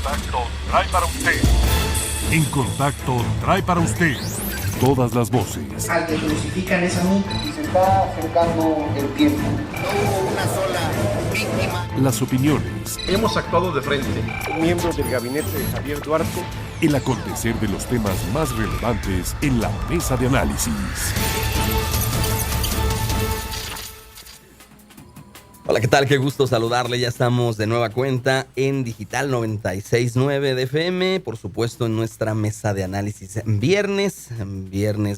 trae para usted. En Contacto trae para usted todas las voces. Al que crucifican es a mí y se está acercando el tiempo. No hubo una sola víctima. Las opiniones. Hemos actuado de frente. Miembros del gabinete de Javier Duarte. El acontecer de los temas más relevantes en la mesa de análisis. Hola, ¿qué tal? Qué gusto saludarle. Ya estamos de nueva cuenta en Digital 96.9 de FM. Por supuesto, en nuestra mesa de análisis viernes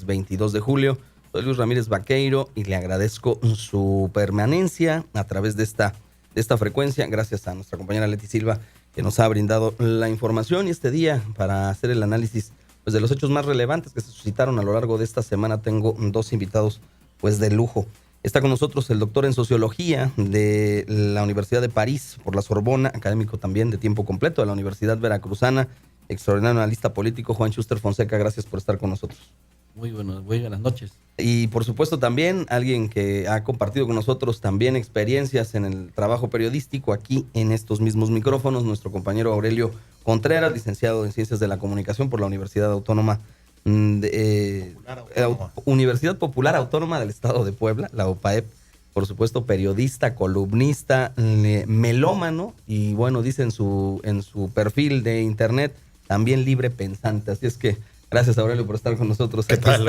22 de julio. Soy Luis Ramírez Vaqueiro y le agradezco su permanencia a través de esta frecuencia. Gracias a nuestra compañera Leti Silva, que nos ha brindado la información. Y este día, para hacer el análisis pues, de los hechos más relevantes que se suscitaron a lo largo de esta semana, tengo dos invitados pues, de lujo. Está con nosotros el doctor en Sociología de la Universidad de París por la Sorbona, académico también de tiempo completo de la Universidad Veracruzana, extraordinario analista político, Juan Schuster Fonseca. Gracias por estar con nosotros. Muy buenas noches. Y por supuesto también alguien que ha compartido con nosotros también experiencias en el trabajo periodístico aquí en estos mismos micrófonos, nuestro compañero Aurelio Contreras, licenciado en Ciencias de la Comunicación por la Universidad Autónoma Universidad Popular Autónoma del Estado de Puebla, la UPAEP, por supuesto periodista, columnista, melómano y bueno, dice en su perfil de internet también libre pensante. Así es que gracias, Aurelio, por estar con nosotros esta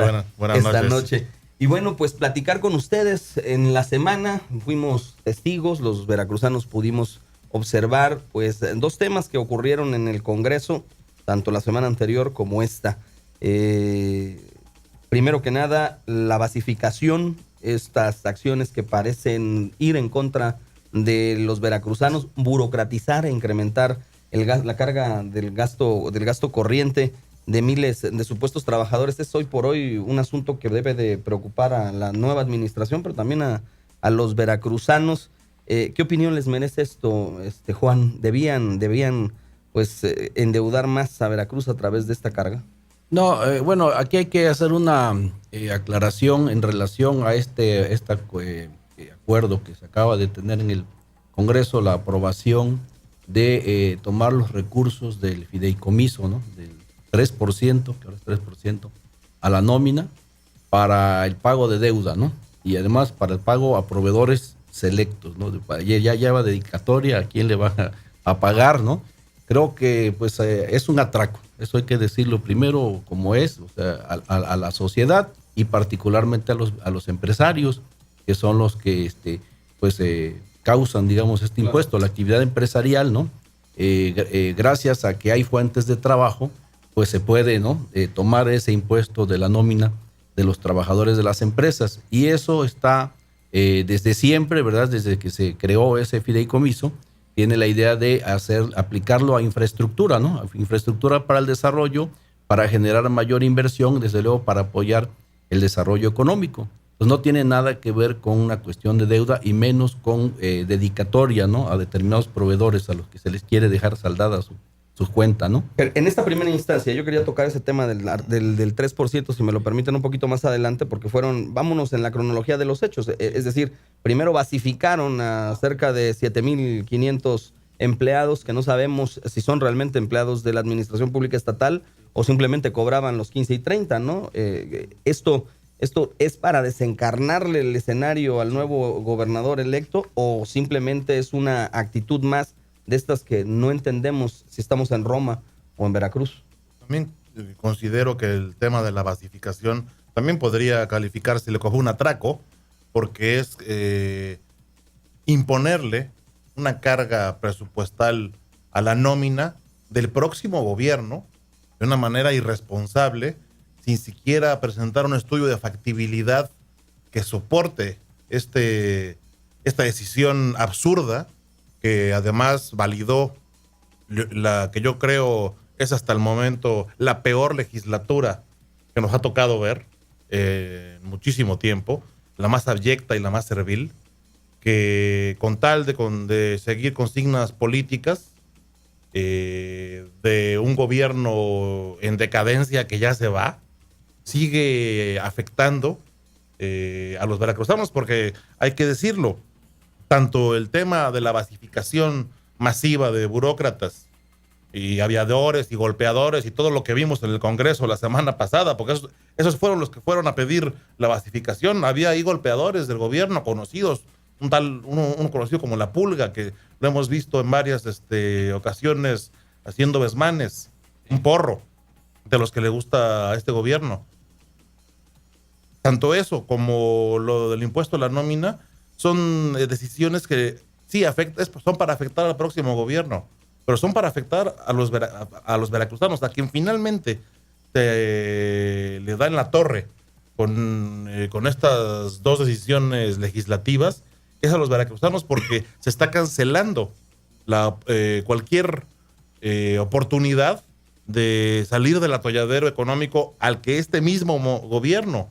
noche. Y bueno, pues platicar con ustedes. En la semana fuimos testigos, los veracruzanos pudimos observar pues dos temas que ocurrieron en el Congreso, tanto la semana anterior como esta. Primero que nada, la basificación, estas acciones que parecen ir en contra de los veracruzanos, burocratizar e incrementar la carga del gasto corriente de miles de supuestos trabajadores. Es hoy por hoy un asunto que debe de preocupar a la nueva administración, pero también a los veracruzanos. ¿Qué opinión les merece esto, Juan? ¿Debían pues endeudar más a Veracruz a través de esta carga? No, bueno, aquí hay que hacer una aclaración en relación a este acuerdo que se acaba de tener en el Congreso, la aprobación de tomar los recursos del fideicomiso, ¿no? Del 3%, que ahora es 3%, a la nómina para el pago de deuda, ¿no? Y además para el pago a proveedores selectos, ¿no? Ya lleva dedicatoria a quién le va a pagar, ¿no? Creo que pues es un atraco, eso hay que decirlo primero como es, o sea, a la sociedad y particularmente a los empresarios, que son los que causan, digamos, este impuesto, la actividad empresarial, ¿no? Gracias a que hay fuentes de trabajo, pues se puede, ¿no? Tomar ese impuesto de la nómina de los trabajadores de las empresas. Y eso está desde siempre, ¿verdad? Desde que se creó ese fideicomiso, tiene la idea de aplicarlo a infraestructura, ¿no? Infraestructura para el desarrollo, para generar mayor inversión, desde luego para apoyar el desarrollo económico. Pues no tiene nada que ver con una cuestión de deuda y menos con dedicatoria, ¿no? A determinados proveedores a los que se les quiere dejar saldada su cuenta, ¿no? Pero en esta primera instancia, yo quería tocar ese tema del 3%, si me lo permiten un poquito más adelante, porque vámonos en la cronología de los hechos. Es decir, primero basificaron a cerca de 7,500 empleados que no sabemos si son realmente empleados de la administración pública estatal o simplemente cobraban los 15 y 30, ¿no? Esto es para desencarnarle el escenario al nuevo gobernador electo o simplemente es una actitud más de estas que no entendemos si estamos en Roma o en Veracruz. También considero que el tema de la basificación también podría calificarse como un atraco, porque es imponerle una carga presupuestal a la nómina del próximo gobierno de una manera irresponsable, sin siquiera presentar un estudio de factibilidad que soporte esta decisión absurda, que además validó la que yo creo es hasta el momento la peor legislatura que nos ha tocado ver en muchísimo tiempo, la más abyecta y la más servil, que con tal de seguir consignas políticas de un gobierno en decadencia que ya se va, sigue afectando a los veracruzanos, porque hay que decirlo, tanto el tema de la basificación masiva de burócratas y aviadores y golpeadores y todo lo que vimos en el Congreso la semana pasada, porque esos fueron los que fueron a pedir la basificación. Había ahí golpeadores del gobierno conocidos, uno conocido como La Pulga, que lo hemos visto en varias ocasiones haciendo desmanes, un porro de los que le gusta a este gobierno. Tanto eso como lo del impuesto a la nómina son decisiones que sí son para afectar al próximo gobierno, pero son para afectar a los veracruzanos, a quien finalmente le da en la torre con estas dos decisiones legislativas, es a los veracruzanos, porque se está cancelando cualquier oportunidad de salir del atolladero económico al que este mismo gobierno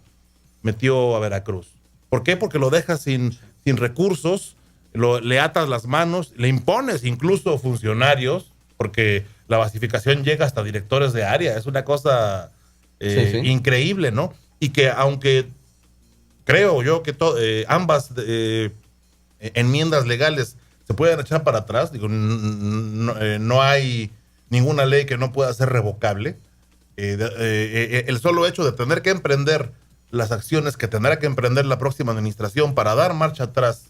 metió a Veracruz. ¿Por qué? Porque lo dejas sin recursos, le atas las manos, le impones incluso funcionarios, porque la basificación llega hasta directores de área. Es una cosa increíble, ¿no? Y que aunque creo yo que ambas enmiendas legales se pueden echar para atrás, digo, no hay ninguna ley que no pueda ser revocable. El solo hecho de tener que emprender las acciones que tendrá que emprender la próxima administración para dar marcha atrás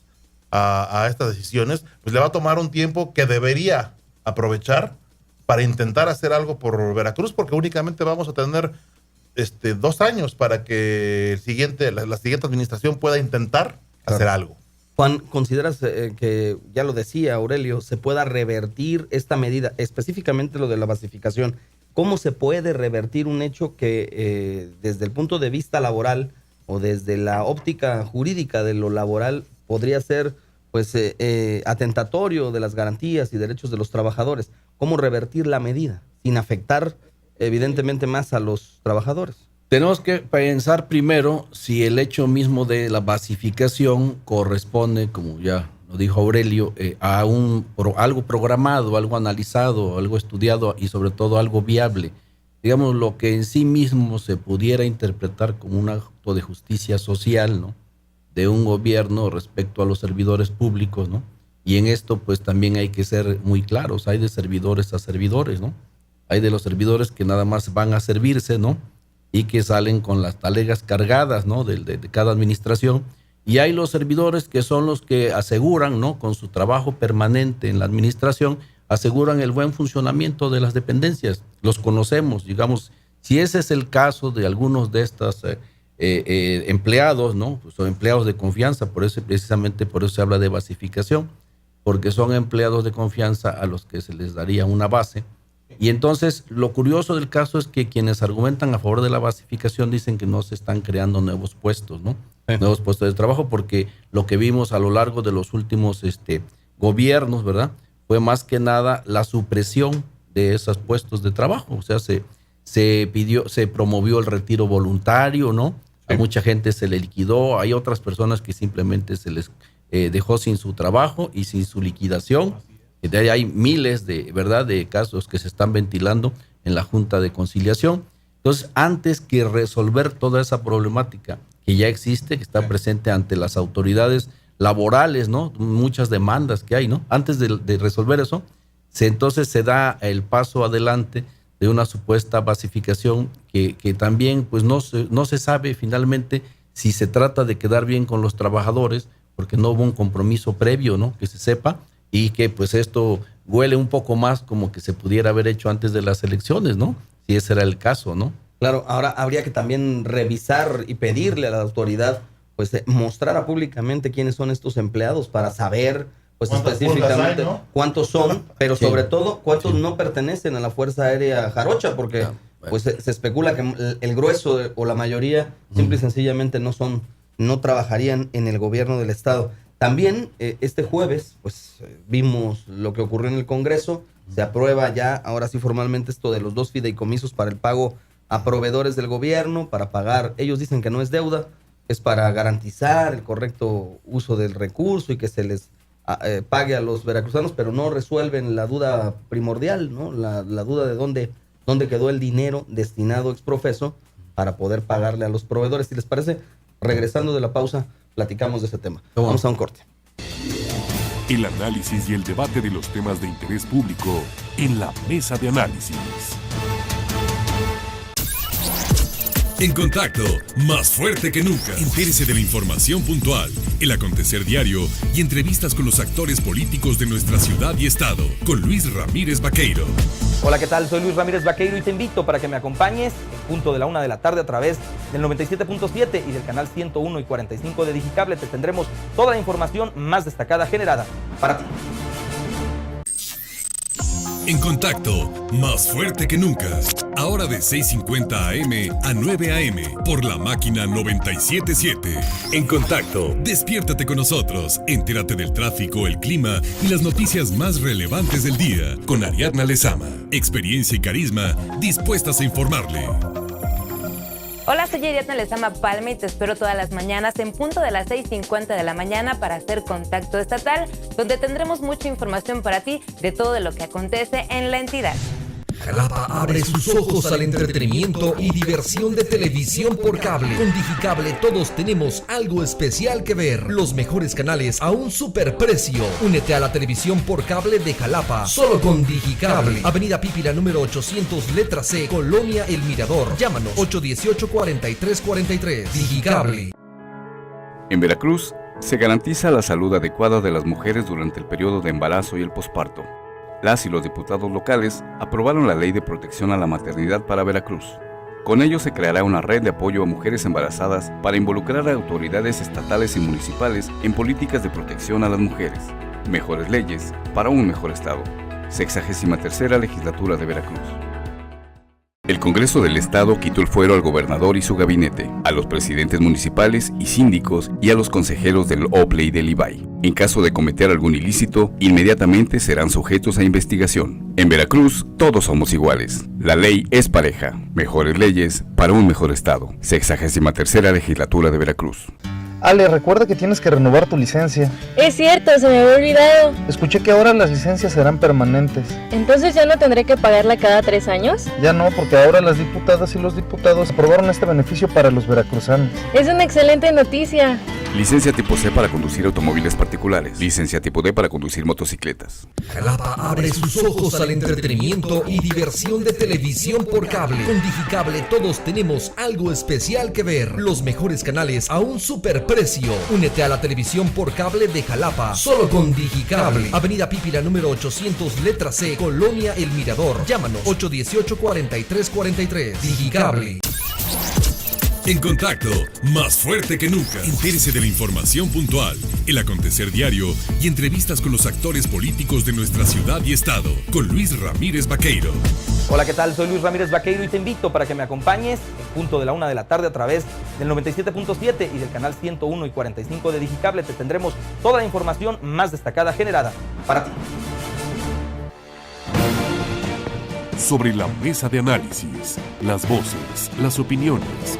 a estas decisiones, pues le va a tomar un tiempo que debería aprovechar para intentar hacer algo por Veracruz, porque únicamente vamos a tener 2 años para que la siguiente administración pueda intentar hacer algo. Juan, ¿consideras que, ya lo decía Aurelio, se pueda revertir esta medida, específicamente lo de la basificación? ¿Cómo se puede revertir un hecho que desde el punto de vista laboral o desde la óptica jurídica de lo laboral podría ser pues atentatorio de las garantías y derechos de los trabajadores? ¿Cómo revertir la medida sin afectar evidentemente más a los trabajadores? Tenemos que pensar primero si el hecho mismo de la basificación corresponde, como ya lo dijo Aurelio, a algo programado, algo analizado, algo estudiado y sobre todo algo viable. Digamos, lo que en sí mismo se pudiera interpretar como un acto de justicia social, ¿no?, de un gobierno respecto a los servidores públicos, ¿no? Y en esto pues también hay que ser muy claros. Hay de servidores a servidores, ¿no? Hay de los servidores que nada más van a servirse, ¿no?, y que salen con las talegas cargadas, ¿no?, de cada administración. Y hay los servidores que son los que aseguran, ¿no?, con su trabajo permanente en la administración, aseguran el buen funcionamiento de las dependencias. Los conocemos, digamos, si ese es el caso de algunos de estos empleados, ¿no?, pues son empleados de confianza, precisamente por eso se habla de basificación, porque son empleados de confianza a los que se les daría una base. Y entonces lo curioso del caso es que quienes argumentan a favor de la basificación dicen que no se están creando nuevos puestos, ¿no? Nuevos puestos de trabajo, porque lo que vimos a lo largo de los últimos gobiernos, ¿verdad?, fue más que nada la supresión de esos puestos de trabajo. O sea, se promovió el retiro voluntario, ¿no? A mucha gente se le liquidó, hay otras personas que simplemente se les dejó sin su trabajo y sin su liquidación. De ahí hay miles de casos que se están ventilando en la Junta de Conciliación. Entonces, antes que resolver toda esa problemática que ya existe, que está presente ante las autoridades laborales, ¿no?, muchas demandas que hay, ¿no?, antes de resolver eso, entonces se da el paso adelante de una supuesta basificación que también pues no se sabe finalmente si se trata de quedar bien con los trabajadores, porque no hubo un compromiso previo, ¿no?, que se sepa, y que pues esto huele un poco más como que se pudiera haber hecho antes de las elecciones, ¿no?, si ese era el caso, ¿no? Claro, ahora habría que también revisar y pedirle a la autoridad pues mostrara públicamente quiénes son estos empleados para saber pues específicamente hay, ¿no?, cuántos son, pero sobre todo cuántos no pertenecen a la Fuerza Aérea Jarocha, porque pues se especula que el grueso o la mayoría simple y sencillamente no trabajarían en el gobierno del estado. También este jueves pues vimos lo que ocurrió en el Congreso. Se aprueba ya ahora sí formalmente esto de los 2 fideicomisos para el pago a proveedores del gobierno, para pagar, ellos dicen que no es deuda, es para garantizar el correcto uso del recurso y que se les pague a los veracruzanos, pero no resuelven la duda primordial, ¿no?, la duda de dónde quedó el dinero destinado ex profeso para poder pagarle a los proveedores. Si les parece, regresando de la pausa, platicamos de ese tema. Vamos a un corte. El análisis y el debate de los temas de interés público en la mesa de análisis. En contacto, más fuerte que nunca. Entérese de la información puntual, el acontecer diario y entrevistas con los actores políticos de nuestra ciudad y estado, con Luis Ramírez Vaqueiro. Hola, ¿qué tal? Soy Luis Ramírez Vaqueiro y te invito para que me acompañes en punto de la 1 de la tarde a través del 97.7 y del canal 101 y 45 de Digicable. Te tendremos toda la información más destacada generada para ti. En contacto, más fuerte que nunca. Ahora de 6:50 AM a 9 AM por la máquina 97.7. En contacto, despiértate con nosotros. Entérate del tráfico, el clima y las noticias más relevantes del día con Ariadna Lezama. Experiencia y carisma dispuestas a informarle. Hola, soy Ariadna Lezama Palma y te espero todas las mañanas en punto de las 6:50 de la mañana para hacer Contacto Estatal, donde tendremos mucha información para ti de todo lo que acontece en la entidad. Jalapa abre sus ojos al entretenimiento y diversión de televisión por cable. Con Digicable todos tenemos algo especial que ver. Los mejores canales a un superprecio. Únete a la televisión por cable de Jalapa, solo con Digicable. Avenida Pípila número 800, letra C, Colonia El Mirador. Llámanos 818-4343. Digicable. En Veracruz se garantiza la salud adecuada de las mujeres durante el periodo de embarazo y el posparto. Las y los diputados locales aprobaron la Ley de Protección a la Maternidad para Veracruz. Con ello se creará una red de apoyo a mujeres embarazadas para involucrar a autoridades estatales y municipales en políticas de protección a las mujeres. Mejores leyes para un mejor Estado. 63ª Legislatura de Veracruz. El Congreso del Estado quitó el fuero al gobernador y su gabinete, a los presidentes municipales y síndicos y a los consejeros del OPLE y del IBAI. En caso de cometer algún ilícito, inmediatamente serán sujetos a investigación. En Veracruz, todos somos iguales. La ley es pareja. Mejores leyes para un mejor Estado. 63ª Legislatura de Veracruz. Ale, recuerda que tienes que renovar tu licencia. Es cierto, se me había olvidado. Escuché que ahora las licencias serán permanentes. ¿Entonces ya no tendré que pagarla cada 3 años? Ya no, porque ahora las diputadas y los diputados aprobaron este beneficio para los veracruzanos. Es una excelente noticia. Licencia tipo C para conducir automóviles particulares. Licencia tipo D para conducir motocicletas. Jalapa abre sus ojos al entretenimiento y diversión de televisión por cable. Con Digicable todos tenemos algo especial que ver. Los mejores canales a un superprecio. Únete a la televisión por cable de Jalapa, solo con Digicable. Avenida Pípila número 800, letra C, Colonia El Mirador. Llámanos 818-4343. Digicable. En contacto, más fuerte que nunca. Entérese de la información puntual, el acontecer diario y entrevistas con los actores políticos de nuestra ciudad y estado, con Luis Ramírez Vaqueiro. Hola, ¿qué tal? Soy Luis Ramírez Vaqueiro y te invito para que me acompañes en punto de la 1 de la tarde a través del 97.7 y del canal 101 y 45 de Digicable. Te tendremos toda la información más destacada generada para ti. Sobre la mesa de análisis, las voces, las opiniones.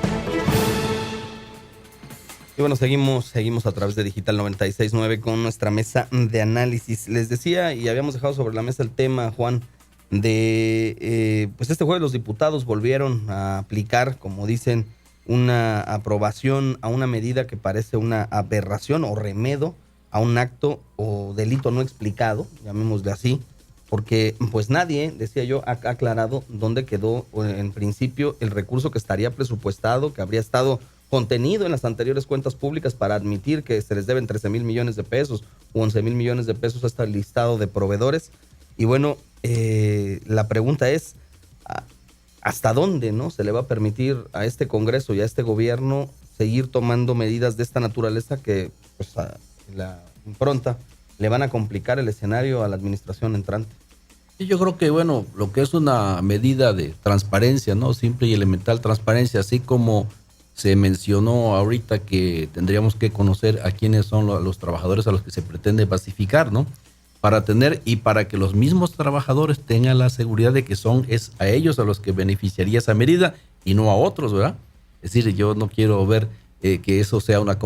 Y bueno, seguimos a través de Digital 96.9 con nuestra mesa de análisis. Les decía y habíamos dejado sobre la mesa el tema, Juan, de pues este jueves los diputados volvieron a aplicar, como dicen, una aprobación a una medida que parece una aberración o remedo a un acto o delito no explicado, llamémosle así, porque pues nadie, decía yo, ha aclarado dónde quedó en principio el recurso que estaría presupuestado, que habría estado contenido en las anteriores cuentas públicas para admitir que se les deben 13,000 millones de pesos u 11,000 millones de pesos a este listado de proveedores. Y bueno, la pregunta es, ¿hasta dónde no se le va a permitir a este Congreso y a este gobierno seguir tomando medidas de esta naturaleza que pues, a la impronta le van a complicar el escenario a la administración entrante? Y yo creo que, bueno, lo que es una medida de transparencia, ¿no? Simple y elemental transparencia, así como se mencionó ahorita que tendríamos que conocer a quiénes son los trabajadores a los que se pretende basificar, ¿no? Para tener y para que los mismos trabajadores tengan la seguridad de que es a ellos a los que beneficiaría esa medida y no a otros, ¿verdad? Es decir, yo no quiero ver que eso sea una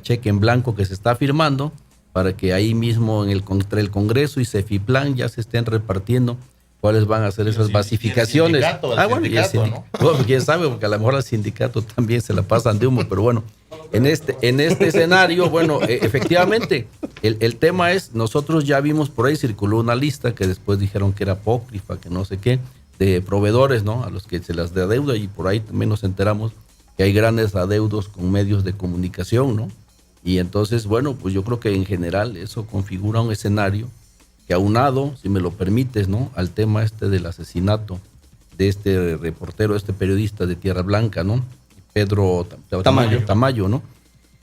cheque en blanco que se está firmando para que ahí mismo entre el Congreso y Cefiplan ya se estén repartiendo cuáles van a ser esas basificaciones. Bueno, quién sabe, porque a lo mejor al sindicato también se la pasan de humo, pero bueno, En este escenario, bueno, efectivamente, el tema es, nosotros ya vimos por ahí, circuló una lista que después dijeron que era apócrifa, que no sé qué, de proveedores, ¿no? A los que se las adeuda, y por ahí también nos enteramos que hay grandes adeudos con medios de comunicación, ¿no? Y entonces, bueno, pues yo creo que en general eso configura un escenario que, aunado, si me lo permites, ¿no?, al tema del asesinato de este reportero, este periodista de Tierra Blanca, ¿no?, Pedro Tamayo, ¿no?,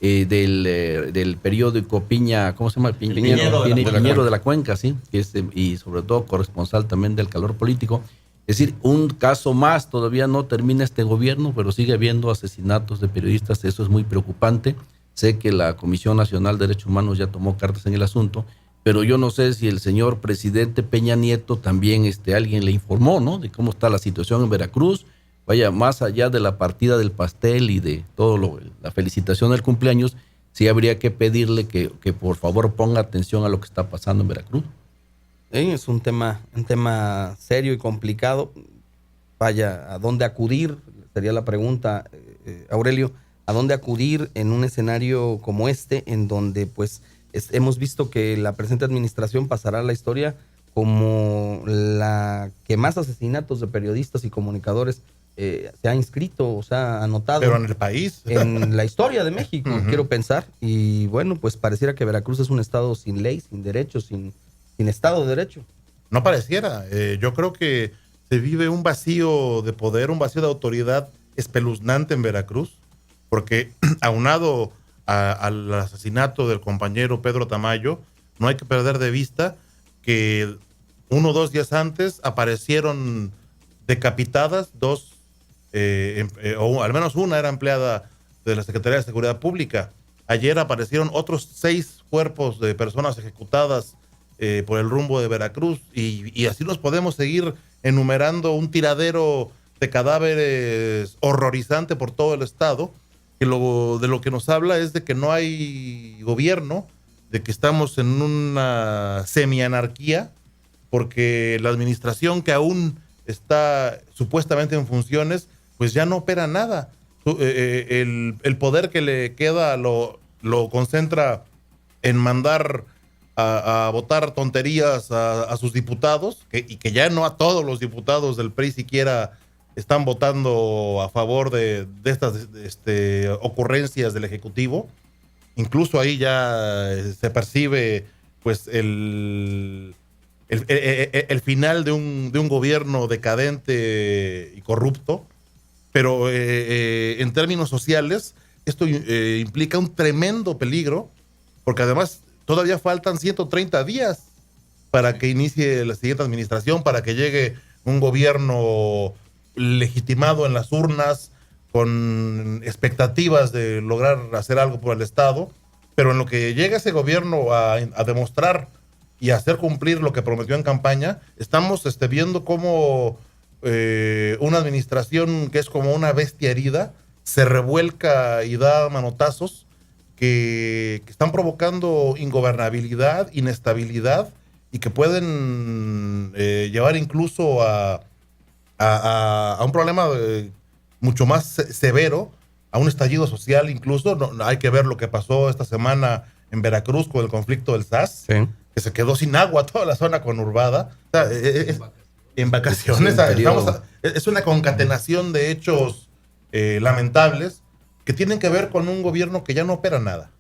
del periódico Piña, ¿cómo se llama? Piñero de la Cuenca, sí, que y sobre todo corresponsal también del Calor Político. Es decir, un caso más, todavía no termina este gobierno, pero sigue habiendo asesinatos de periodistas, eso es muy preocupante. Sé que la Comisión Nacional de Derechos Humanos ya tomó cartas en el asunto, pero yo no sé si el señor presidente Peña Nieto también alguien le informó, ¿no?, de cómo está la situación en Veracruz. Vaya, más allá de la partida del pastel y de todo la felicitación del cumpleaños, sí habría que pedirle que por favor ponga atención a lo que está pasando en Veracruz. Es un tema serio y complicado. Vaya, ¿a dónde acudir? Sería la pregunta, Aurelio. ¿A dónde acudir en un escenario como en donde pues hemos visto que la presente administración pasará a la historia como la que más asesinatos de periodistas y comunicadores se ha inscrito, o sea, anotado. Pero en el país. En la historia de México, quiero pensar. Y bueno, pues pareciera que Veracruz es un estado sin ley, sin derechos, sin estado de derecho. No pareciera. Yo creo que se vive un vacío de poder, un vacío de autoridad espeluznante en Veracruz, porque aunado al asesinato del compañero Pedro Tamayo, no hay que perder de vista que 1 o 2 días antes aparecieron decapitadas 2, o al menos una era empleada de la Secretaría de Seguridad Pública. Ayer aparecieron otros 6 cuerpos de personas ejecutadas por el rumbo de Veracruz, y así nos podemos seguir enumerando un tiradero de cadáveres horrorizante por todo el estado, que de lo que nos habla es de que no hay gobierno, de que estamos en una semianarquía, porque la administración que aún está supuestamente en funciones, pues ya no opera nada. El poder que le queda lo concentra en mandar a votar tonterías a sus diputados, y que ya no a todos los diputados del PRI siquiera están votando a favor de estas ocurrencias del Ejecutivo. Incluso ahí ya se percibe pues el final de un gobierno decadente y corrupto. Pero en términos sociales, esto implica un tremendo peligro, porque además todavía faltan 130 días para que inicie la siguiente administración, para que llegue un gobierno legitimado en las urnas, con expectativas de lograr hacer algo por el Estado. Pero en lo que llega ese gobierno a demostrar y a hacer cumplir lo que prometió en campaña, estamos viendo cómo una administración que es como una bestia herida se revuelca y da manotazos que están provocando ingobernabilidad, inestabilidad, y que pueden llevar incluso a un problema mucho más severo, a un estallido social incluso. No, hay que ver lo que pasó esta semana en Veracruz con el conflicto del SAS, sí, que se quedó sin agua toda la zona conurbada. O sea, en vacaciones. Es una concatenación de hechos lamentables que tienen que ver con un gobierno que ya no opera nada.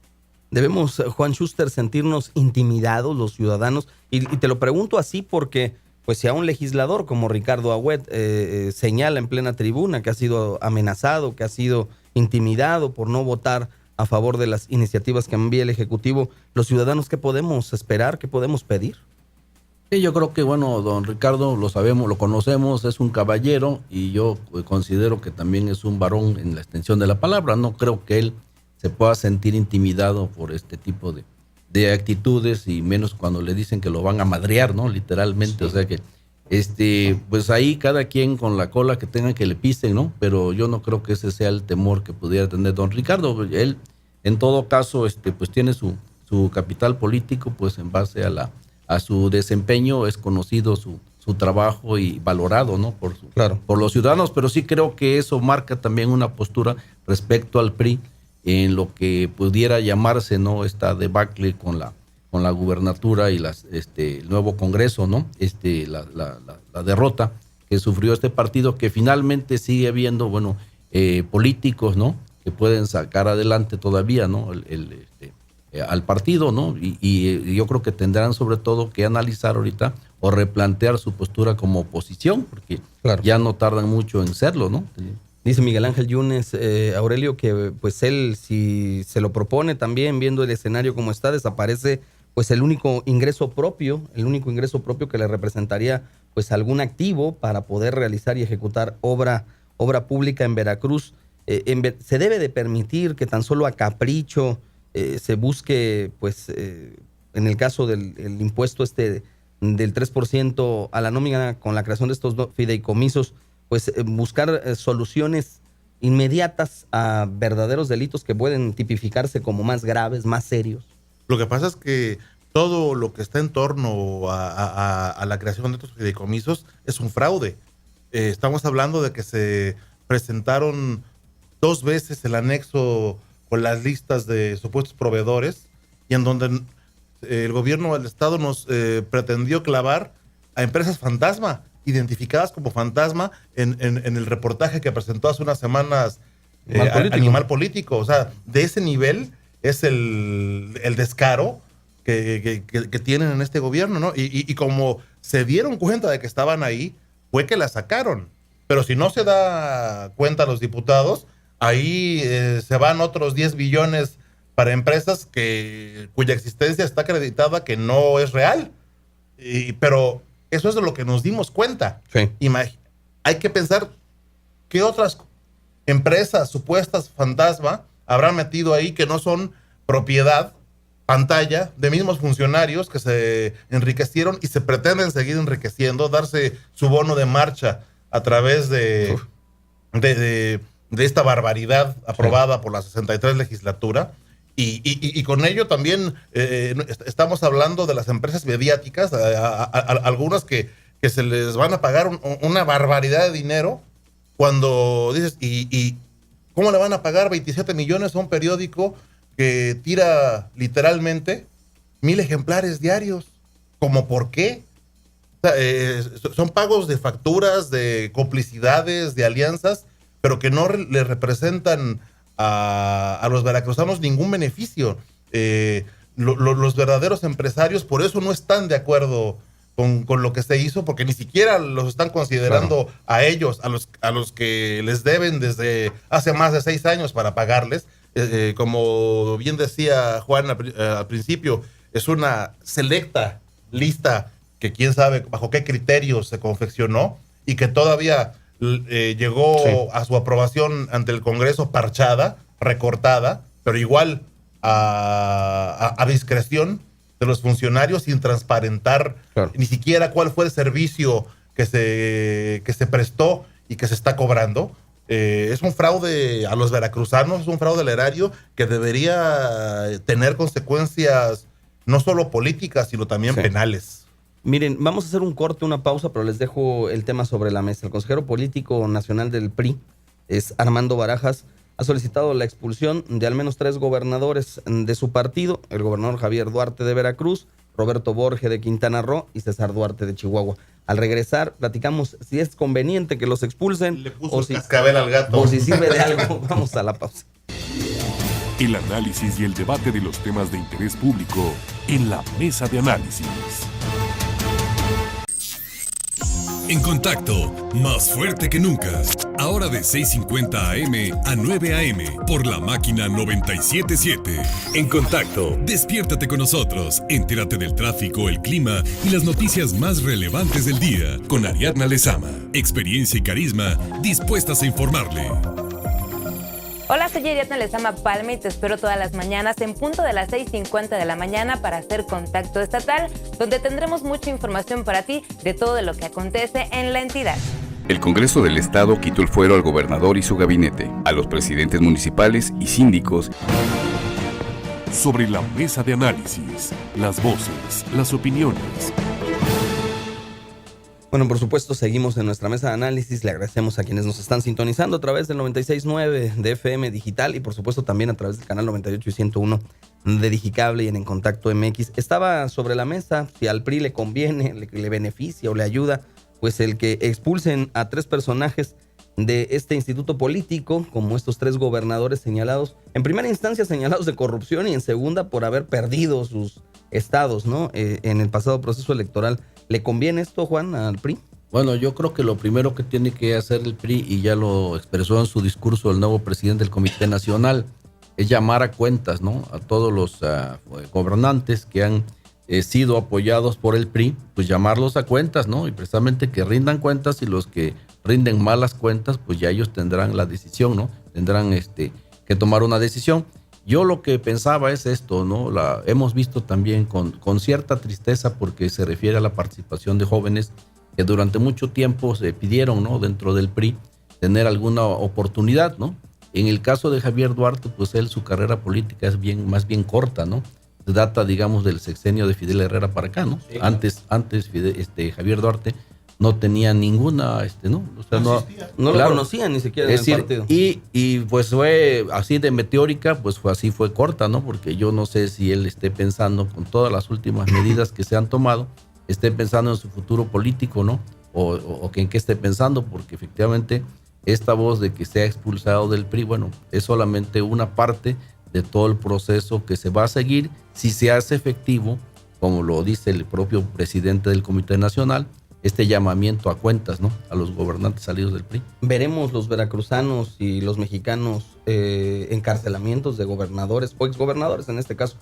Debemos, Juan Schuster, sentirnos intimidados los ciudadanos, y te lo pregunto así porque pues si a un legislador como Ricardo Agüed señala en plena tribuna que ha sido amenazado, que ha sido intimidado por no votar a favor de las iniciativas que envía el Ejecutivo, los ciudadanos, ¿qué podemos esperar? ¿Qué podemos pedir? Sí, yo creo que, bueno, don Ricardo, lo sabemos, lo conocemos, es un caballero, y yo considero que también es un varón en la extensión de la palabra. No creo que él se pueda sentir intimidado por este tipo de actitudes, y menos cuando le dicen que lo van a madrear, ¿no? Literalmente, sí. O sea que, pues ahí cada quien con la cola que tengan que le pisen, ¿no? Pero yo no creo que ese sea el temor que pudiera tener don Ricardo. Él, en todo caso, pues tiene su capital político, pues en base a su desempeño, es conocido su trabajo y valorado, ¿no? Por los ciudadanos, pero sí creo que eso marca también una postura respecto al PRI, en lo que pudiera llamarse, ¿no?, esta debacle con la gubernatura y el nuevo Congreso, ¿no? La derrota que sufrió este partido, que finalmente sigue habiendo, políticos, ¿no?, que pueden sacar adelante todavía, ¿no?, al partido, ¿no? Y yo creo que tendrán sobre todo que analizar ahorita o replantear su postura como oposición, porque ya no tardan mucho en serlo, ¿no? Dice Miguel Ángel Yunes, Aurelio, que pues él, si se lo propone también, viendo el escenario como está, desaparece pues el único ingreso propio que le representaría pues algún activo para poder realizar y ejecutar obra pública en Veracruz. Se debe de permitir que tan solo a capricho se busque, pues, en el caso del impuesto del 3% a la nómina con la creación de estos fideicomisos, pues buscar soluciones inmediatas a verdaderos delitos que pueden tipificarse como más graves, más serios. Lo que pasa es que todo lo que está en torno a la creación de estos fideicomisos es un fraude. Estamos hablando de que se presentaron 2 veces el anexo con las listas de supuestos proveedores y en donde el gobierno del estado nos pretendió clavar a empresas fantasma, identificadas como fantasma en el reportaje que presentó hace unas semanas Animal Político. O sea, de ese nivel es el descaro que tienen en este gobierno, ¿no? Y como se dieron cuenta de que estaban ahí, fue que la sacaron. Pero si no se da cuenta los diputados, ahí se van otros 10 billones para empresas cuya existencia está acreditada que no es real. Pero eso es de lo que nos dimos cuenta. Sí. Hay que pensar qué otras empresas supuestas fantasma habrán metido ahí que no son propiedad, pantalla, de mismos funcionarios que se enriquecieron y se pretenden seguir enriqueciendo, darse su bono de marcha a través de esta barbaridad aprobada por la 63 legislatura. Y con ello también estamos hablando de las empresas mediáticas, algunas que se les van a pagar una barbaridad de dinero, cuando dices, ¿y cómo le van a pagar 27 millones a un periódico que tira literalmente 1,000 ejemplares diarios? ¿Cómo por qué? O sea, son pagos de facturas, de complicidades, de alianzas, pero que no le representan a los veracruzanos ningún beneficio. Los verdaderos empresarios por eso no están de acuerdo con lo que se hizo, porque ni siquiera los están considerando a ellos, a los que les deben desde hace más de 6 años para pagarles. Como bien decía Juan al principio, es una selecta lista que quién sabe bajo qué criterios se confeccionó y que todavía llegó a su aprobación ante el Congreso parchada, recortada, pero igual a discreción de los funcionarios, sin transparentar ni siquiera cuál fue el servicio que se prestó y que se está cobrando. Es un fraude a los veracruzanos, es un fraude al erario que debería tener consecuencias no solo políticas, sino también penales. Miren, vamos a hacer un corte, una pausa, pero les dejo el tema sobre la mesa. El consejero político nacional del PRI, es Armando Barajas, ha solicitado la expulsión de al menos 3 gobernadores de su partido: el gobernador Javier Duarte de Veracruz, Roberto Borge de Quintana Roo y César Duarte de Chihuahua. Al regresar, platicamos si es conveniente que los expulsen o si cascabel al gato, o si sirve de algo. Vamos a la pausa. El análisis y el debate de los temas de interés público en la mesa de análisis. En contacto, más fuerte que nunca. Ahora de 6:50 AM a 9 AM por la máquina 97.7. En contacto, despiértate con nosotros. Entérate del tráfico, el clima y las noticias más relevantes del día con Ariadna Lezama. Experiencia y carisma dispuestas a informarle. Hola, soy Ariadna Lezama Palma y te espero todas las mañanas en punto de las 6:50 de la mañana para hacer Contacto Estatal, donde tendremos mucha información para ti de todo lo que acontece en la entidad. El Congreso del Estado quitó el fuero al gobernador y su gabinete, a los presidentes municipales y síndicos. Sobre la mesa de análisis, las voces, las opiniones. Bueno, por supuesto, seguimos en nuestra mesa de análisis. Le agradecemos a quienes nos están sintonizando a través del 96.9 de FM Digital y por supuesto también a través del canal 98 y 101 de Digicable y en Contacto MX. Estaba sobre la mesa si al PRI le conviene, le beneficia o le ayuda, pues el que expulsen a 3 personajes de este instituto político, como estos 3 gobernadores señalados, en primera instancia señalados de corrupción y en segunda por haber perdido sus estados, ¿no? En el pasado proceso electoral. ¿Le conviene esto, Juan, al PRI? Bueno, yo creo que lo primero que tiene que hacer el PRI, y ya lo expresó en su discurso el nuevo presidente del Comité Nacional, es llamar a cuentas, ¿no? A todos los gobernantes que han sido apoyados por el PRI, pues llamarlos a cuentas, ¿no? Y precisamente que rindan cuentas, y los que rinden malas cuentas, pues ya ellos tendrán la decisión, ¿no? Tendrán que tomar una decisión. Yo lo que pensaba es esto, ¿no? Hemos visto también con cierta tristeza, porque se refiere a la participación de jóvenes que durante mucho tiempo se pidieron, ¿no? Dentro del PRI, tener alguna oportunidad, ¿no? En el caso de Javier Duarte, pues su carrera política es más bien corta, ¿no? Data, digamos, del sexenio de Fidel Herrera para acá, ¿no? Sí. Antes Javier Duarte no tenía ninguna, ¿no? O sea, no claro, lo conocía ni siquiera en el partido. Y pues fue así de meteórica, pues fue corta, ¿no? Porque yo no sé si él esté pensando, con todas las últimas medidas que se han tomado, esté pensando en su futuro político, ¿no? O que en qué esté pensando, porque efectivamente esta voz de que sea expulsado del PRI, bueno, es solamente una parte de todo el proceso que se va a seguir si se hace efectivo, como lo dice el propio presidente del Comité Nacional, este llamamiento a cuentas, ¿no? A los gobernantes salidos del PRI. Veremos los veracruzanos y los mexicanos encarcelamientos de gobernadores o exgobernadores en este caso,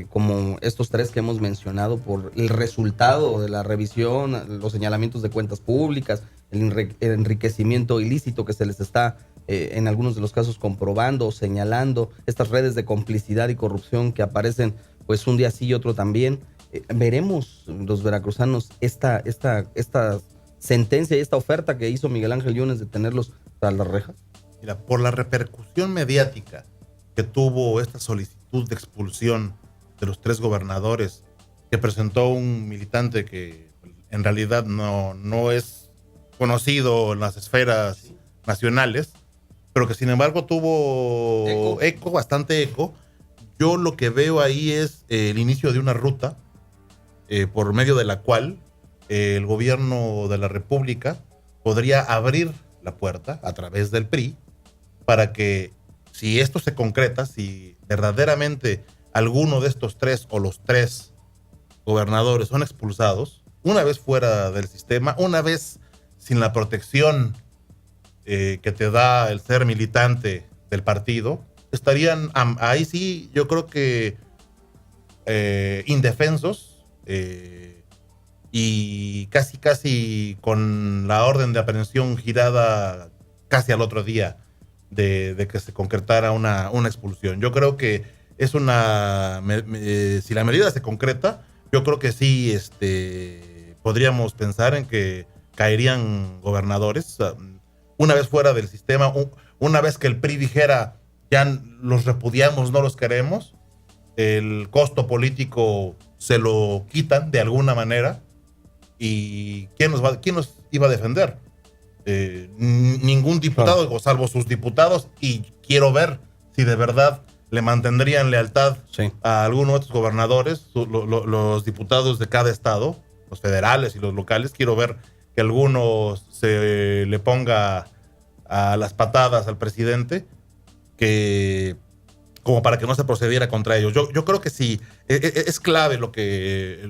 como estos 3 que hemos mencionado, por el resultado de la revisión, los señalamientos de cuentas públicas, el enriquecimiento ilícito que se les está en algunos de los casos comprobando o señalando, estas redes de complicidad y corrupción que aparecen pues un día sí y otro también. Veremos los veracruzanos esta sentencia y esta oferta que hizo Miguel Ángel Yunes de tenerlos tras las rejas. Mira, por la repercusión mediática que tuvo esta solicitud de expulsión de los 3 gobernadores que presentó un militante que en realidad no es conocido en las esferas nacionales, pero que sin embargo tuvo bastante eco. Yo lo que veo ahí es el inicio de una ruta por medio de la cual el gobierno de la República podría abrir la puerta a través del PRI para que, si esto se concreta, si verdaderamente alguno de estos 3 o los 3 gobernadores son expulsados, una vez fuera del sistema, una vez sin la protección que te da el ser militante del partido, estarían ahí sí, yo creo que indefensos y casi con la orden de aprehensión girada casi al otro día de que se concretara una expulsión. Yo creo que es si la medida se concreta, yo creo que sí podríamos pensar en que caerían gobernadores una vez fuera del sistema, una vez que el PRI dijera ya los repudiamos, no los queremos, el costo político se lo quitan de alguna manera, y ¿quién nos iba a defender? Ningún diputado, claro, salvo sus diputados, y quiero ver si de verdad le mantendrían lealtad a algunos de estos gobernadores, los diputados de cada estado, los federales y los locales. Quiero ver que alguno se le ponga a las patadas al presidente, como para que no se procediera contra ellos. Yo creo que sí, es clave lo que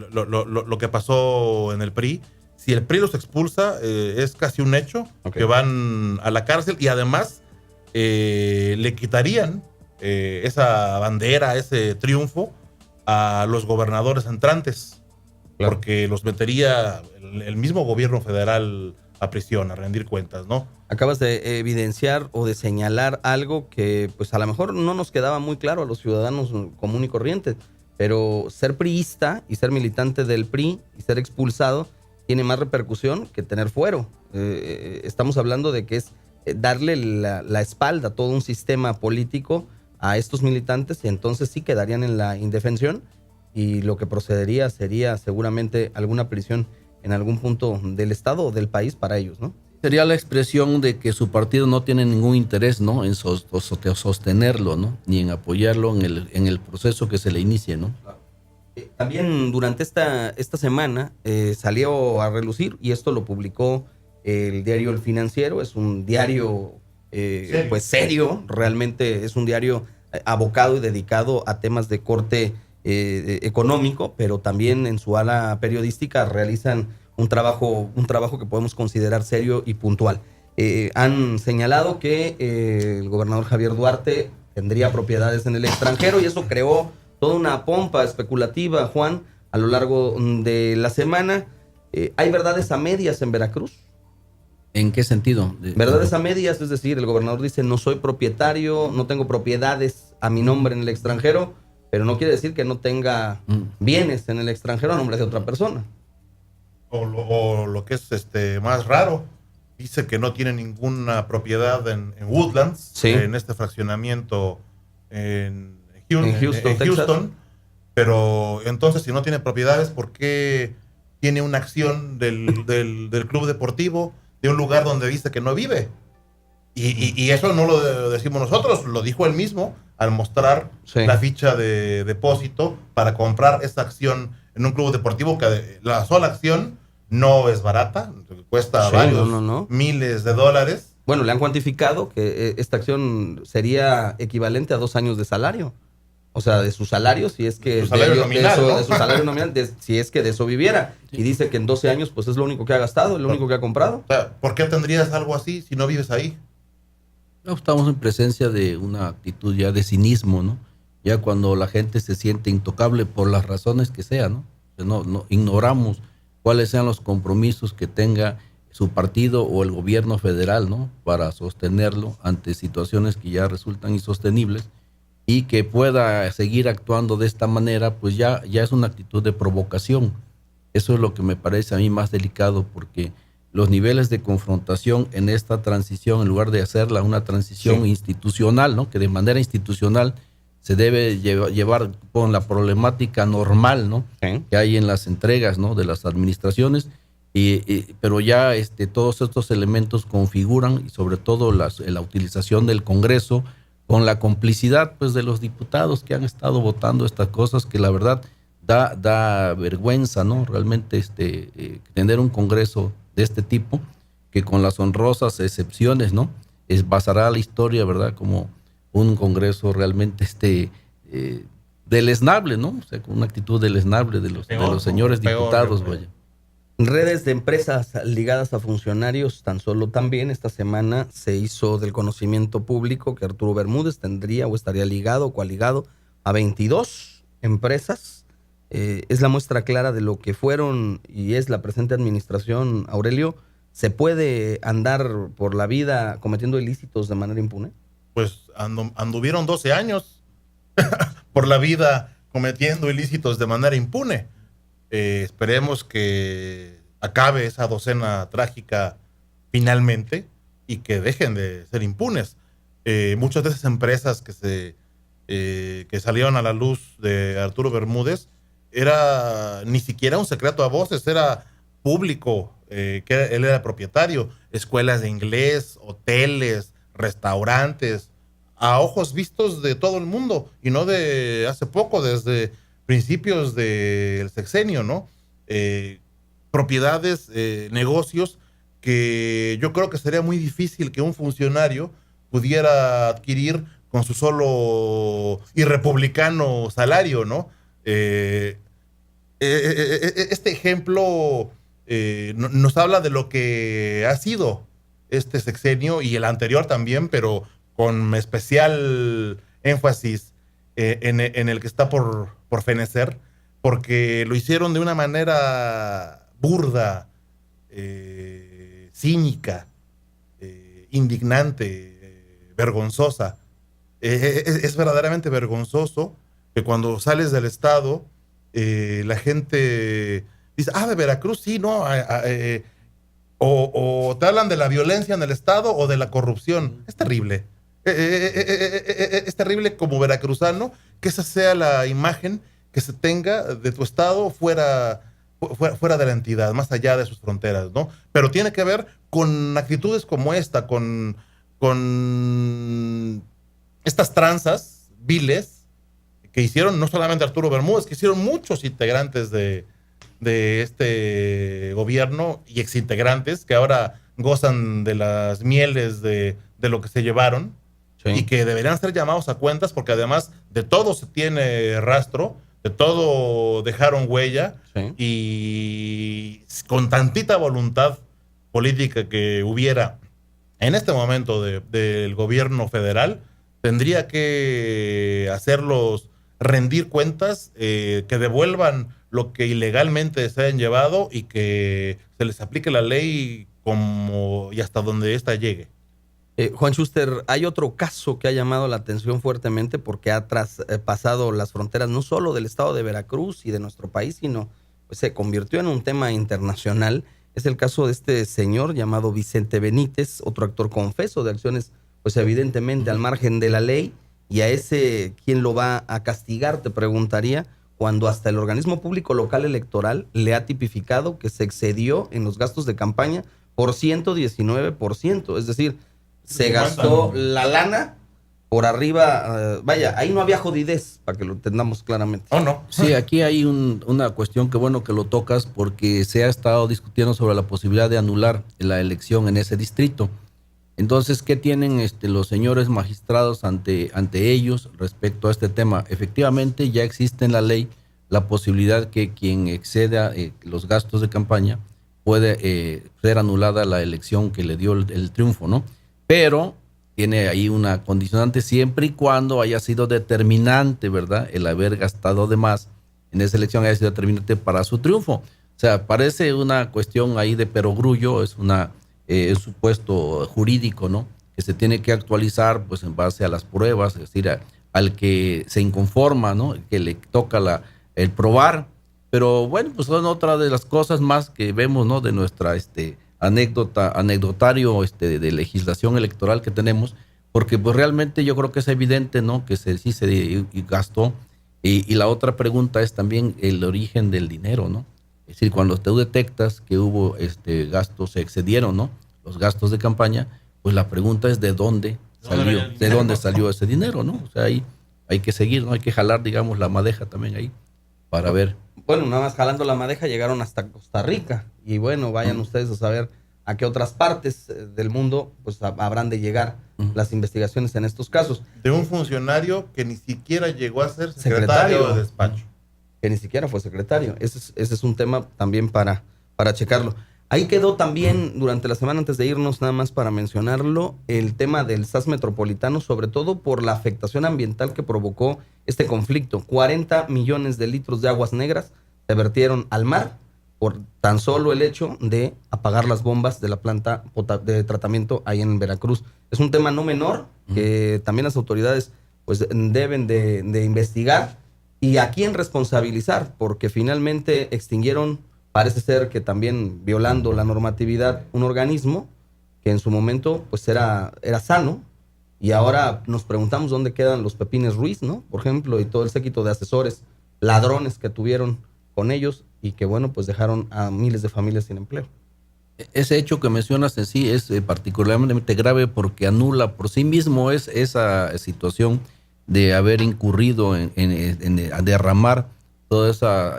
pasó en el PRI. Si el PRI los expulsa, es casi un hecho que van a la cárcel, y además le quitarían esa bandera, ese triunfo a los gobernadores entrantes, claro, porque los metería el mismo gobierno federal a prisión, a rendir cuentas, ¿no? Acabas de evidenciar o de señalar algo que pues a lo mejor no nos quedaba muy claro a los ciudadanos común y corriente, pero ser priista y ser militante del PRI y ser expulsado tiene más repercusión que tener fuero. Estamos hablando de que es darle la espalda a todo un sistema político a estos militantes, y entonces sí quedarían en la indefensión, y lo que procedería sería seguramente alguna prisión en algún punto del estado o del país para ellos, ¿no? Sería la expresión de que su partido no tiene ningún interés, ¿no?, en sostenerlo, ¿no?, ni en apoyarlo en el proceso que se le inicie, ¿no? También durante esta semana salió a relucir, y esto lo publicó el diario El Financiero. Es un diario pues serio, realmente es un diario abocado y dedicado a temas de corte económico, pero también en su ala periodística realizan un trabajo que podemos considerar serio y puntual. Han señalado que el gobernador Javier Duarte tendría propiedades en el extranjero, y eso creó toda una pompa especulativa, Juan, a lo largo de la semana. ¿Hay verdades a medias en Veracruz? ¿En qué sentido? Verdades a medias, es decir, el gobernador dice: no soy propietario, no tengo propiedades a mi nombre en el extranjero, pero no quiere decir que no tenga bienes en el extranjero a nombre de otra persona. O lo que es más raro, dice que no tiene ninguna propiedad en Woodlands, sí, en este fraccionamiento en Houston, Houston, pero entonces, si no tiene propiedades, ¿por qué tiene una acción del club deportivo de un lugar donde dice que no vive? Y eso no lo decimos nosotros, lo dijo él mismo al mostrar la ficha de depósito para comprar esa acción en un club deportivo, que la sola acción no es barata, cuesta varios miles de dólares. Bueno, le han cuantificado que esta acción sería equivalente a 2 años de salario. O sea, de su salario, si es que de su salario nominal, si es que de eso viviera. Y dice que en 12 años, pues es lo único que ha gastado, lo único que ha comprado. O sea, ¿por qué tendrías algo así si no vives ahí? Estamos en presencia de una actitud ya de cinismo, ¿no? Ya cuando la gente se siente intocable por las razones que sea, ¿no? No ignoramos cuáles sean los compromisos que tenga su partido o el gobierno federal, ¿no?, para sostenerlo ante situaciones que ya resultan insostenibles, y que pueda seguir actuando de esta manera, pues ya es una actitud de provocación. Eso es lo que me parece a mí más delicado, porque los niveles de confrontación en esta transición, en lugar de hacerla una transición institucional, ¿no?, que de manera institucional se debe llevar con la problemática normal, ¿no?, que hay en las entregas, ¿no?, de las administraciones, pero ya todos estos elementos configuran, y sobre todo la utilización del Congreso con la complicidad, pues, de los diputados que han estado votando estas cosas, que la verdad da vergüenza, ¿no?, realmente tener un Congreso de este tipo, que con las honrosas excepciones, ¿no?, pasará a la historia, ¿verdad?, como un Congreso realmente deleznable, ¿no? O sea, con una actitud deleznable de los señores diputados, vaya. Redes de empresas ligadas a funcionarios, tan solo también esta semana se hizo del conocimiento público que Arturo Bermúdez tendría o estaría ligado o coaligado a 22 empresas. Es la muestra clara de lo que fueron y es la presente administración. Aurelio, ¿se puede andar por la vida cometiendo ilícitos de manera impune? Pues anduvieron 12 años por la vida cometiendo ilícitos de manera impune. Esperemos que acabe esa docena trágica finalmente y que dejen de ser impunes. Muchas de esas empresas que salieron a la luz de Arturo Bermúdez era ni siquiera un secreto a voces, era público, que él era propietario. Escuelas de inglés, hoteles, restaurantes, a ojos vistos de todo el mundo, y no de hace poco, desde principios del sexenio, ¿no? Propiedades, negocios que yo creo que sería muy difícil que un funcionario pudiera adquirir con su solo irrepublicano salario, ¿no? Este ejemplo nos habla de lo que ha sido este sexenio y el anterior también, pero con especial énfasis en el que está por fenecer, porque lo hicieron de una manera burda, cínica, indignante, vergonzosa. Es verdaderamente vergonzoso que cuando sales del estado la gente dice, de Veracruz, sí, no, o te hablan de la violencia en el estado o de la corrupción. Es terrible. Es terrible como veracruzano que esa sea la imagen que se tenga de tu estado fuera fuera de la entidad, más allá de sus fronteras, ¿no? Pero tiene que ver con actitudes como esta, con estas tranzas viles que hicieron no solamente Arturo Bermúdez, que hicieron muchos integrantes de este gobierno y exintegrantes que ahora gozan de las mieles de lo que se llevaron, sí, y que deberían ser llamados a cuentas porque además de todo se tiene rastro, de todo dejaron huella, sí, y con tantita voluntad política que hubiera en este momento del gobierno federal, tendría que hacerlos rendir cuentas, que devuelvan lo que ilegalmente se hayan llevado y que se les aplique la ley como y hasta donde ésta llegue. Juan Schuster, hay otro caso que ha llamado la atención fuertemente porque ha traspasado las fronteras no solo del estado de Veracruz y de nuestro país, sino pues, se convirtió en un tema internacional. Es el caso de este señor llamado Vicente Benítez, otro actor confeso de acciones pues evidentemente al margen de la ley, y a ese, ¿quién lo va a castigar? Te preguntaría, cuando hasta el organismo público local electoral le ha tipificado que se excedió en los gastos de campaña por 119%, es decir, se gastó la lana por arriba, vaya, ahí no había jodidez, para que lo entendamos claramente. ¿O no? Sí, aquí hay una cuestión que bueno que lo tocas porque se ha estado discutiendo sobre la posibilidad de anular la elección en ese distrito. Entonces, ¿qué tienen los señores magistrados ante ellos respecto a este tema? Efectivamente, ya existe en la ley la posibilidad que quien exceda los gastos de campaña puede ser anulada la elección que le dio el triunfo, ¿no? Pero tiene ahí una condicionante siempre y cuando haya sido determinante, ¿verdad? El haber gastado de más en esa elección haya sido determinante para su triunfo. O sea, parece una cuestión ahí de perogrullo, es un supuesto jurídico, ¿no? Que se tiene que actualizar pues en base a las pruebas, es decir, al que se inconforma, ¿no? Que le toca el probar. Pero bueno, pues son otra de las cosas más que vemos, ¿no? De nuestra anecdotario de legislación electoral que tenemos, porque pues realmente yo creo que es evidente, ¿no? Que sí se gastó. Y la otra pregunta es también el origen del dinero, ¿no? Es decir, cuando tú detectas que hubo gastos, se excedieron, ¿no? Los gastos de campaña, pues la pregunta es de dónde salió ese dinero, ¿no? O sea, ahí hay que seguir, ¿no? Hay que jalar, digamos, la madeja también ahí para ver. Bueno, nada más jalando la madeja llegaron hasta Costa Rica y bueno, vayan ustedes a saber a qué otras partes del mundo pues habrán de llegar las investigaciones en estos casos. De un funcionario que ni siquiera llegó a ser secretario de despacho. Que ni siquiera fue secretario. Ese es un tema también para checarlo. Ahí quedó también durante la semana, antes de irnos, nada más para mencionarlo, el tema del SAS metropolitano, sobre todo por la afectación ambiental que provocó este conflicto. 40 millones de litros de aguas negras se vertieron al mar por tan solo el hecho de apagar las bombas de la planta de tratamiento ahí en Veracruz. Es un tema no menor que también las autoridades pues deben de investigar y a quién responsabilizar, porque finalmente extinguieron, parece ser que también violando la normatividad, un organismo que en su momento pues era sano, y ahora nos preguntamos dónde quedan los Pepines Ruiz, ¿no? Por ejemplo, y todo el séquito de asesores, ladrones que tuvieron con ellos y que bueno, pues dejaron a miles de familias sin empleo. Ese hecho que mencionas en sí es particularmente grave porque anula por sí mismo esa situación de haber incurrido en derramar toda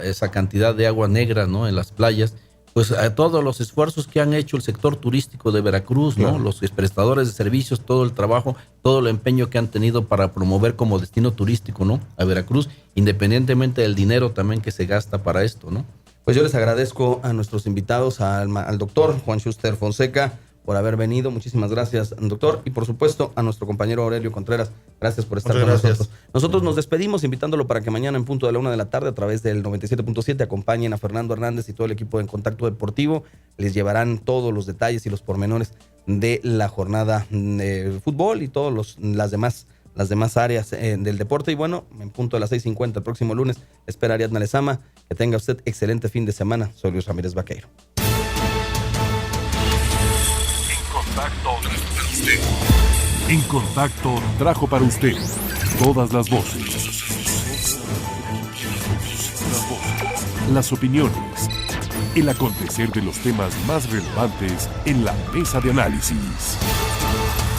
esa cantidad de agua negra, ¿no? En las playas, pues a todos los esfuerzos que han hecho el sector turístico de Veracruz, ¿no? Claro. Los prestadores de servicios, todo el trabajo, todo el empeño que han tenido para promover como destino turístico, ¿no? A Veracruz, independientemente del dinero también que se gasta para esto, ¿no? Pues yo les agradezco a nuestros invitados, al doctor Juan Schuster Fonseca, por haber venido. Muchísimas gracias, doctor. Y por supuesto, a nuestro compañero Aurelio Contreras. Gracias por estar con nosotros. Nosotros nos despedimos invitándolo para que mañana en punto de la 1 de la tarde a través del 97.7 acompañen a Fernando Hernández y todo el equipo de Contacto Deportivo. Les llevarán todos los detalles y los pormenores de la jornada de fútbol y todas las demás áreas del deporte. Y bueno, en punto de las 6:50 el próximo lunes espera Ariadna Lezama. Que tenga usted excelente fin de semana. Soy Luis Ramírez Vaqueiro. En Contacto trajo para usted todas las voces, las opiniones El acontecer de los temas más relevantes en la mesa de análisis.